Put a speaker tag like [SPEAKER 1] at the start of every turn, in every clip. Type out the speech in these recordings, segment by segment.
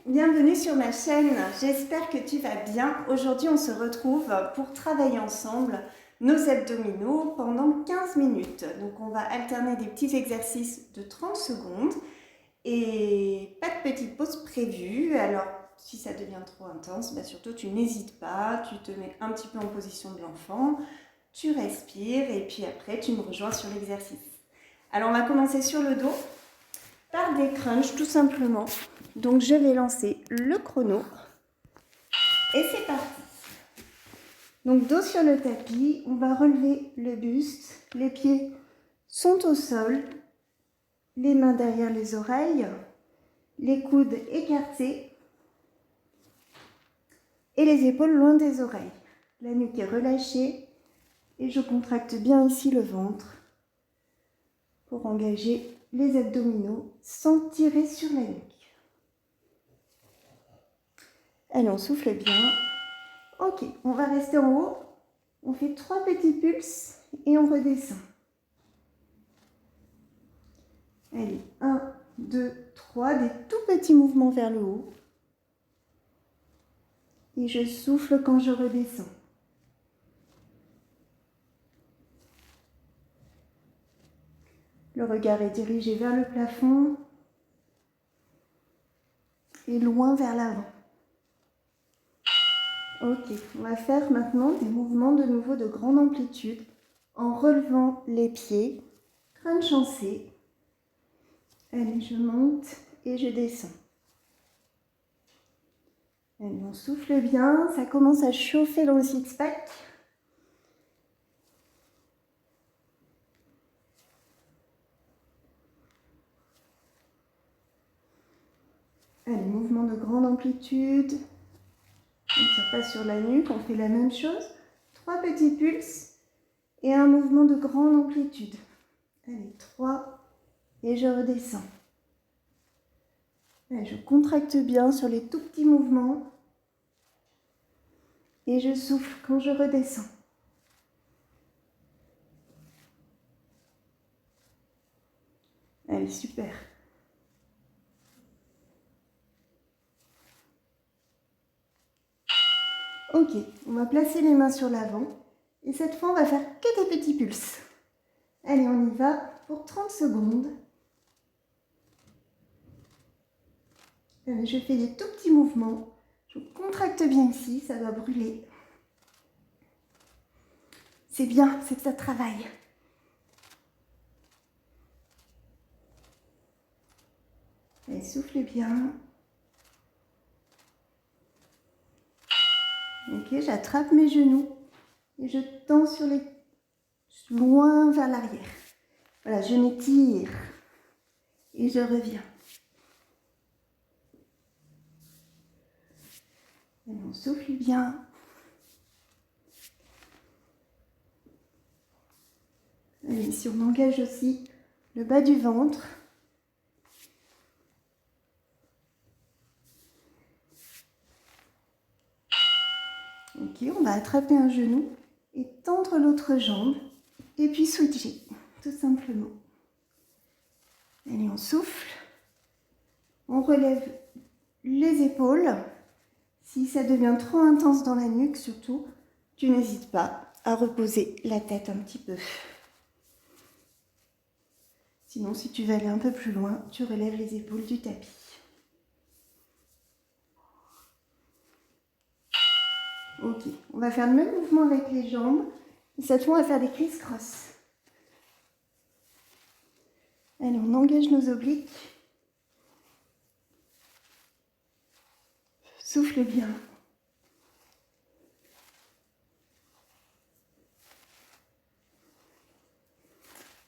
[SPEAKER 1] Bienvenue sur ma chaîne, j'espère que tu vas bien. Aujourd'hui on se retrouve pour travailler ensemble nos abdominaux pendant 15 minutes. Donc on va alterner des petits exercices de 30 secondes et pas de petite pause prévue. Alors si ça devient trop intense, surtout tu n'hésites pas, tu te mets un petit peu en position de l'enfant, tu respires et puis après tu me rejoins sur l'exercice. Alors on va commencer sur le dos par des crunchs tout simplement. Donc je vais lancer le chrono et c'est parti. Donc dos sur le tapis, on va relever le buste, les pieds sont au sol, les mains derrière les oreilles, les coudes écartés et les épaules loin des oreilles. La nuque est relâchée et je contracte bien ici le ventre pour engager les abdominaux sans tirer sur la nuque. Allez, on souffle bien. Ok, on va rester en haut. On fait 3 petits pulses et on redescend. Allez, 1, 2, 3, des tout petits mouvements vers le haut. Et je souffle quand je redescends. Le regard est dirigé vers le plafond et loin vers l'avant. Ok, on va faire maintenant des mouvements de nouveau de grande amplitude en relevant les pieds, crunch en C. Allez, je monte et je descends. Allez, on souffle bien, ça commence à chauffer dans le six-pack. Allez, mouvement de grande amplitude. On ne tire pas sur la nuque, on fait la même chose. 3 petits pulses et un mouvement de grande amplitude. Allez, 3 et je redescends. Allez, je contracte bien sur les tout petits mouvements et je souffle quand je redescends. Allez, super. Ok, on va placer les mains sur l'avant et cette fois on va faire que des petits pulses. Allez, on y va pour 30 secondes. Allez, je fais des tout petits mouvements. Je contracte bien ici, ça va brûler. C'est bien, c'est que ça travaille. Allez, soufflez bien. Ok, j'attrape mes genoux et je tends sur les loin vers l'arrière. Voilà, je m'étire et je reviens. Allez, on souffle bien. Allez, ici on engage aussi le bas du ventre. Ok, on va attraper un genou et tendre l'autre jambe et puis switcher, tout simplement. Allez, on souffle. On relève les épaules. Si ça devient trop intense dans la nuque, surtout, tu n'hésites pas à reposer la tête un petit peu. Sinon, si tu veux aller un peu plus loin, tu relèves les épaules du tapis. Ok, on va faire le même mouvement avec les jambes. Et cette fois, on va faire des criss-cross. Allez, on engage nos obliques. Souffle bien.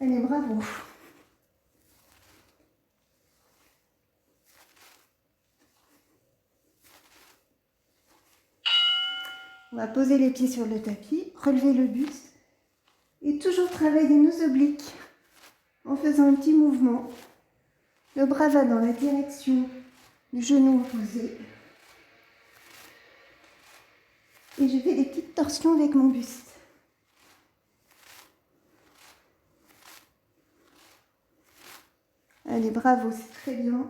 [SPEAKER 1] Allez, bravo. On va poser les pieds sur le tapis, relever le buste et toujours travailler nos obliques en faisant un petit mouvement. Le bras va dans la direction du genou opposé. Et je fais des petites torsions avec mon buste. Allez, bravo, c'est très bien.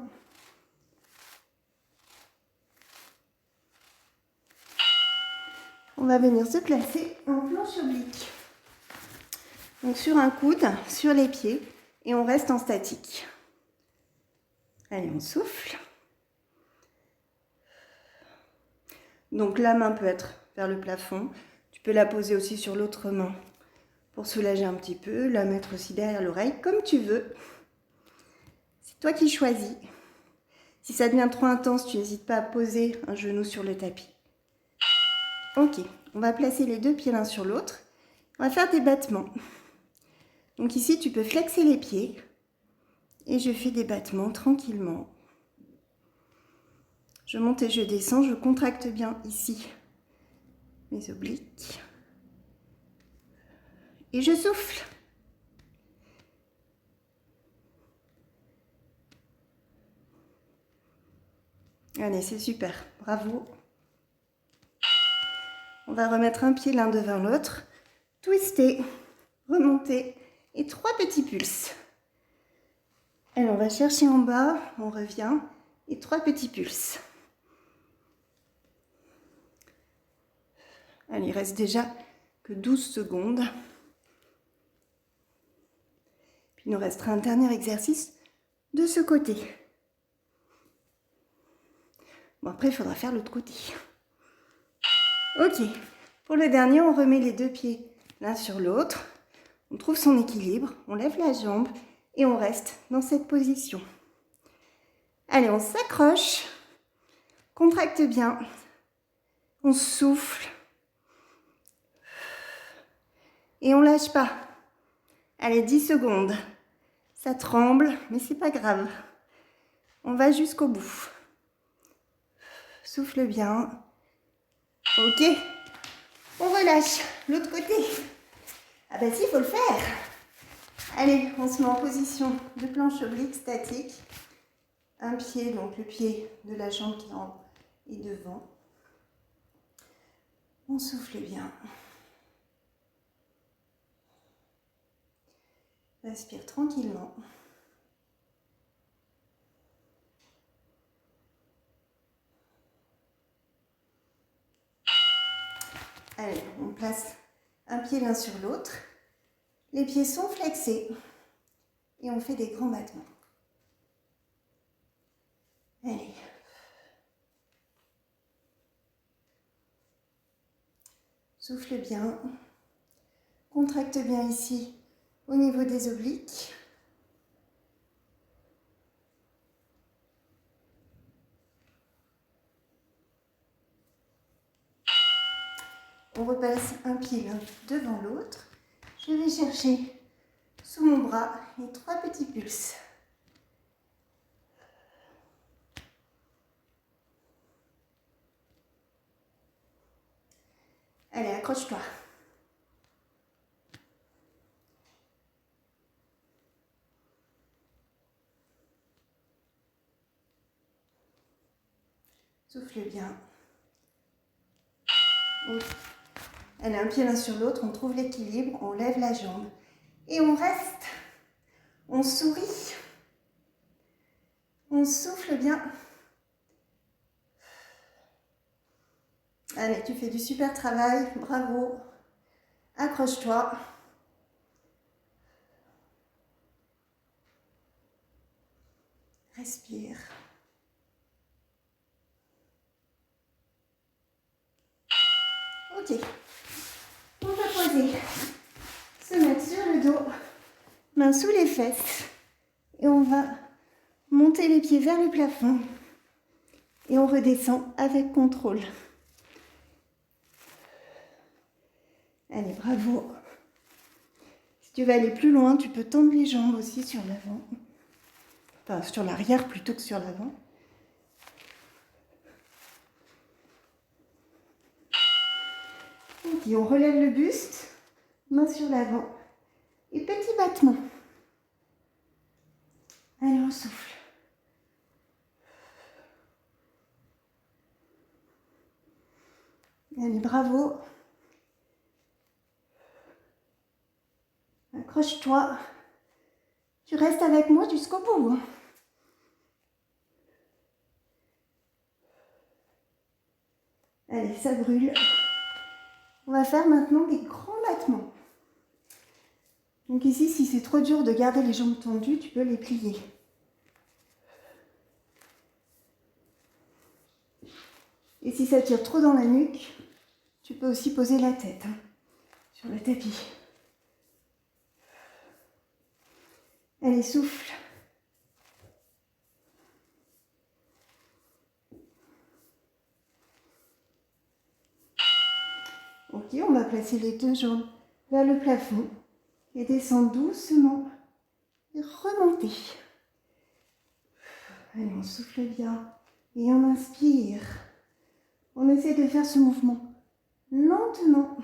[SPEAKER 1] on va venir se placer en planche oblique. Donc sur un coude, sur les pieds, et on reste en statique. Allez, on souffle. Donc la main peut être vers le plafond. Tu peux la poser aussi sur l'autre main pour soulager un petit peu, la mettre aussi derrière l'oreille, comme tu veux. C'est toi qui choisis. Si ça devient trop intense, tu n'hésites pas à poser un genou sur le tapis. Ok, on va placer les deux pieds l'un sur l'autre. On va faire des battements. Donc ici, tu peux flexer les pieds. Et je fais des battements tranquillement. Je monte et je descends. Je contracte bien ici mes obliques. Et je souffle. Allez, c'est super. Bravo. On va remettre un pied l'un devant l'autre. Twister, remonter et 3 petits pulses. Allez, on va chercher en bas, on revient et 3 petits pulses. Allez, il reste déjà que 12 secondes. Puis il nous restera un dernier exercice de ce côté. Bon, après, il faudra faire l'autre côté. Ok, pour le dernier, on remet les deux pieds l'un sur l'autre. On trouve son équilibre, on lève la jambe et on reste dans cette position. Allez, on s'accroche, contracte bien, on souffle et on lâche pas. Allez, 10 secondes. Ça tremble, mais c'est pas grave. On va jusqu'au bout. Souffle bien. Ok, on relâche. L'autre côté. Ah ben si, il faut le faire. Allez, on se met en position de planche oblique statique. Un pied, donc le pied de la jambe qui est devant. On souffle bien. Respire tranquillement. Allez, on place un pied l'un sur l'autre. Les pieds sont flexés et on fait des grands battements. Allez. Souffle bien. Contracte bien ici au niveau des obliques. On repasse un pied l'un devant l'autre. Je vais chercher sous mon bras les 3 petits pulses. Allez, accroche-toi. Souffle bien. Allez, un pied l'un sur l'autre, on trouve l'équilibre, on lève la jambe et on reste. On sourit. On souffle bien. Allez, tu fais du super travail, bravo. Accroche-toi. Respire. Ok. On va poser, se mettre sur le dos, main sous les fesses. Et on va monter les pieds vers le plafond. Et on redescend avec contrôle. Allez, bravo. Si tu veux aller plus loin, tu peux tendre les jambes aussi sur l'avant. Enfin, sur l'arrière plutôt que sur l'avant. Ok, on relève le buste, main sur l'avant. Et petit battement. Allez, on souffle. Allez, bravo. Accroche-toi. Tu restes avec moi jusqu'au bout. Allez, ça brûle. On va faire maintenant des grands battements. Donc ici, si c'est trop dur de garder les jambes tendues, tu peux les plier. Et si ça tire trop dans la nuque, tu peux aussi poser la tête sur le tapis. Allez, souffle. Ok, on va placer les deux jambes vers le plafond et descendre doucement et remonter. Allez, on souffle bien et on inspire. On essaie de faire ce mouvement lentement.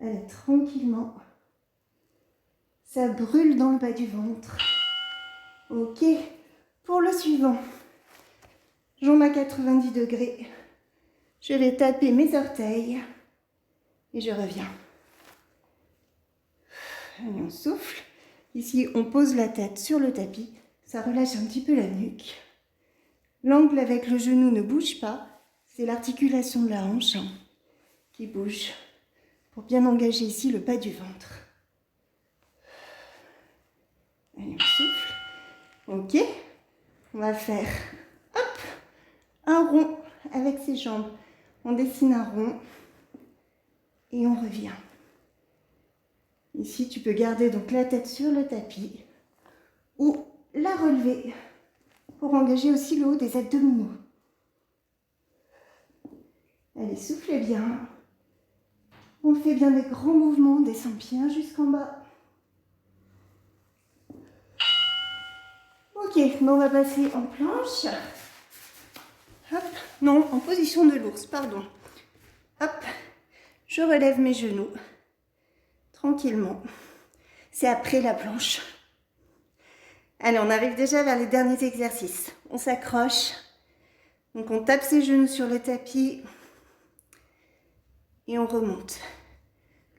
[SPEAKER 1] Allez, tranquillement. Ça brûle dans le bas du ventre. Ok, pour le suivant. Jambes à 90 degrés. Je vais taper mes orteils et je reviens. Allez, on souffle. Ici, on pose la tête sur le tapis. Ça relâche un petit peu la nuque. L'angle avec le genou ne bouge pas. C'est l'articulation de la hanche qui bouge pour bien engager ici le bas du ventre. Allez, on souffle. Ok. On va faire hop, un rond avec ses jambes. On dessine un rond et on revient. Ici, tu peux garder donc la tête sur le tapis ou la relever pour engager aussi le haut des abdominaux. Allez, soufflez bien. On fait bien des grands mouvements, on descend bien jusqu'en bas. Ok, on va passer en planche. Hop, non, en position de l'ours, pardon. Hop, je relève mes genoux. Tranquillement. C'est après la planche. Allez, on arrive déjà vers les derniers exercices. On s'accroche. Donc on tape ses genoux sur le tapis. Et on remonte.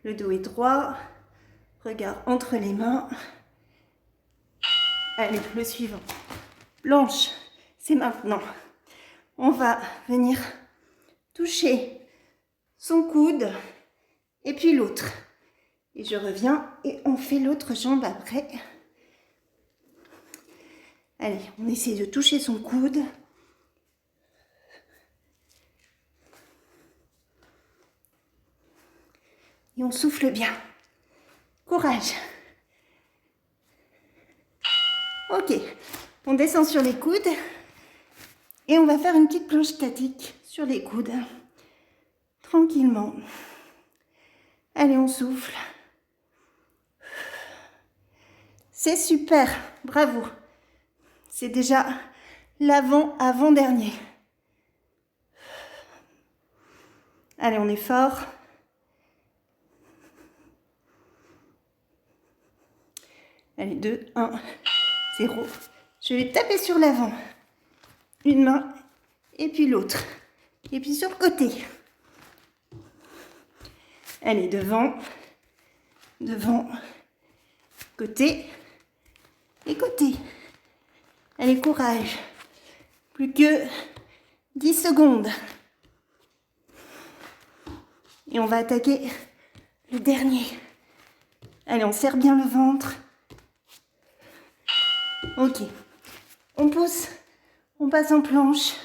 [SPEAKER 1] Le dos est droit. Regard entre les mains. Allez, le suivant. Planche, c'est maintenant. On va venir toucher son coude et puis l'autre. Et je reviens et on fait l'autre jambe après. Allez, on essaie de toucher son coude. Et on souffle bien. Courage. Ok, on descend sur les coudes. Et on va faire une petite planche statique sur les coudes. Tranquillement. Allez, on souffle. C'est super, bravo. C'est déjà l'avant-avant-dernier. Allez, on est fort. Allez, 2, 1, 0. Je vais taper sur l'avant. Une main et puis l'autre. Et puis sur le côté. Allez, devant, devant, côté et côté. Allez, courage. Plus que 10 secondes. Et on va attaquer le dernier. Allez, on serre bien le ventre. Ok. On pousse, on passe en planche.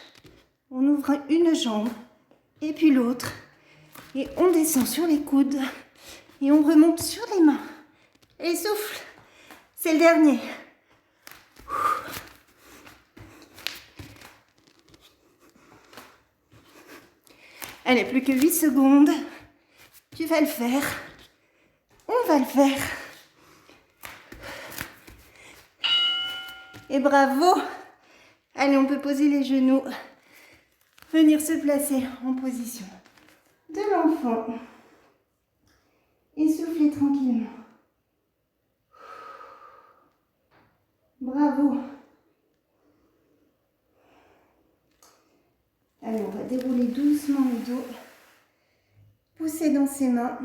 [SPEAKER 1] On ouvre une jambe et puis l'autre. Et on descend sur les coudes. Et on remonte sur les mains. Et souffle. C'est le dernier. Allez, plus que 8 secondes. Tu vas le faire. On va le faire. Et bravo. Allez, on peut poser les genoux. Venir se placer en position de l'enfant. Et souffler tranquillement. Bravo. Allez, on va dérouler doucement le dos. Pousser dans ses mains.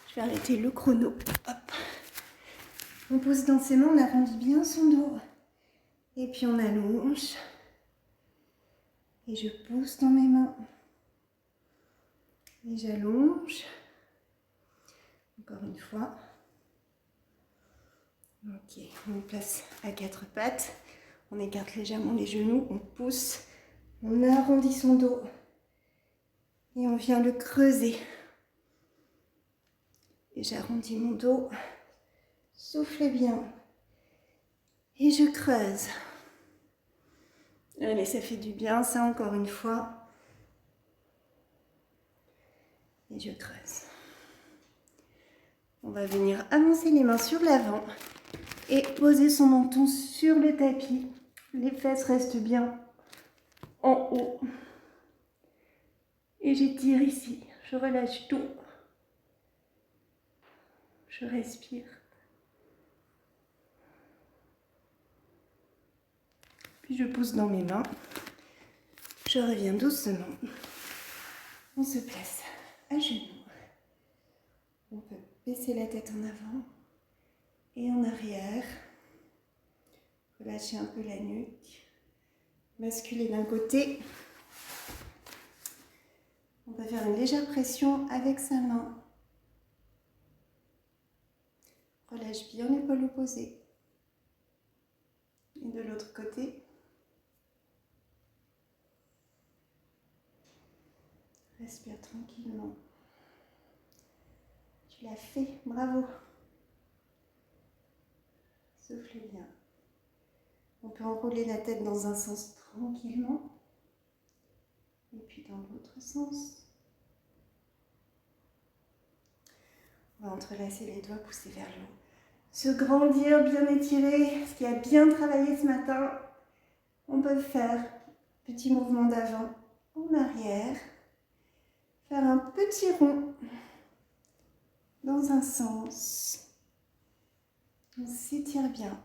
[SPEAKER 1] Je vais arrêter le chrono. Hop. On pose dans ses mains, on arrondit bien son dos. Et puis on allonge. Et je pousse dans mes mains. Et j'allonge. Encore une fois. Ok, on place à quatre pattes. On écarte légèrement les genoux, on pousse. On arrondit son dos. Et on vient le creuser. Et j'arrondis mon dos. Soufflez bien. Et je creuse. Allez, ça fait du bien, ça, encore une fois. Et je creuse. On va venir avancer les mains sur l'avant et poser son menton sur le tapis. Les fesses restent bien en haut. Et j'étire ici. Je relâche tout. Je respire. Puis je pousse dans mes mains. Je reviens doucement. On se place à genoux. On peut baisser la tête en avant et en arrière. Relâcher un peu la nuque. Basculer d'un côté. On peut faire une légère pression avec sa main. Relâche bien l'épaule opposée. Et de l'autre côté. Respire tranquillement. Tu l'as fait, bravo. Soufflez bien. On peut enrouler la tête dans un sens tranquillement. Et puis dans l'autre sens. On va entrelacer les doigts, pousser vers le haut. Se grandir, bien étirer, ce qui a bien travaillé ce matin. On peut faire petit mouvement d'avant en arrière. Faire un petit rond dans un sens. On s'étire bien.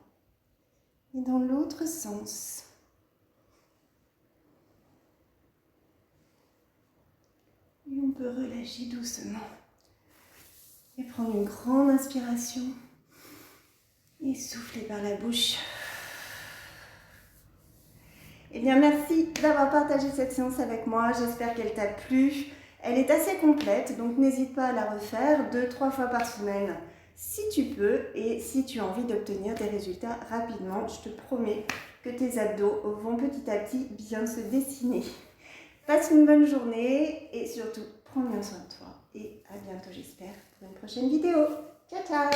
[SPEAKER 1] Et dans l'autre sens. Et on peut relâcher doucement. Et prendre une grande inspiration. Et souffler par la bouche. Eh bien, merci d'avoir partagé cette séance avec moi. J'espère qu'elle t'a plu. Elle est assez complète, donc n'hésite pas à la refaire 2-3 fois par semaine si tu peux et si tu as envie d'obtenir des résultats rapidement. Je te promets que tes abdos vont petit à petit bien se dessiner. Passe une bonne journée et surtout, prends bien soin de toi. Et à bientôt, j'espère, pour une prochaine vidéo. Ciao, ciao!